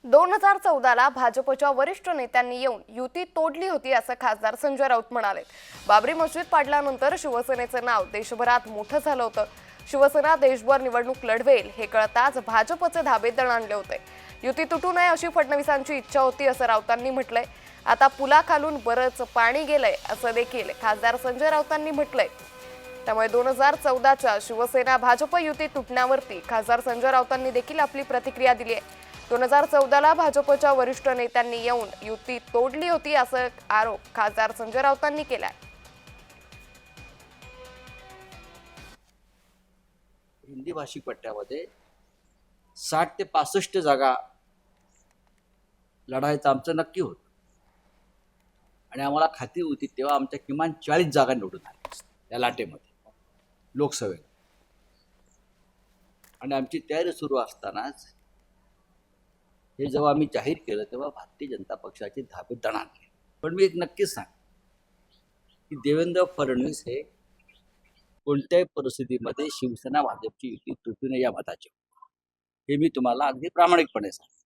2014ला भाजपच्या वरिष्ठ नेत्यांनी येऊन युती तोडली होती असं खासदार संजय राऊत म्हणाले। बाबरी मस्जिद पाडल्यानंतर शिवसेनेचं नाव देशभरात मोठं झालं होतं। शिवसेना देशभर निवडणूक लढवेल हे कळताच भाजपचे धाबे दणाणले होते। युती तुटू नये अशी फडणवीसांची इच्छा होती असं राऊतांनी म्हटलंय। आता पुलाखालून बरंच पाणी गेलंय असं देखील खासदार संजय राऊतांनी म्हटलंय। त्यामुळे 2014च्या शिवसेना भाजप युती तुटण्यावरती खासदार संजय राऊतांनी देखील आपली प्रतिक्रिया दिली आहे। 2014ला भाजपच्या वरिष्ठ नेत्यांनी येऊन युती तोडली होती असं आरोप खासदार संजय राऊतांनी केलाय। हिंदी भाषिक पट्ट्यामध्ये 60 ते 65 जागा लढायचं आमचं नक्की होतं आणि आम्हाला खात्री होती तेव्हा आमच्या किमान 40 जागा निवडून आल्या त्या लाटेमध्ये लोकसभेत। आणि आमची तयारी सुरू असतानाच हे जेव्हा आम्ही जाहीर केलं तेव्हा भारतीय जनता पक्षाचे धाबे दणाणले। पण मी एक नक्कीच सांग की देवेंद्र फडणवीस हे कोणत्याही परिस्थितीमध्ये शिवसेना भाजपची युती तुटू नये या मताचे, हे मी तुम्हाला अगदी प्रामाणिकपणे सांगतो।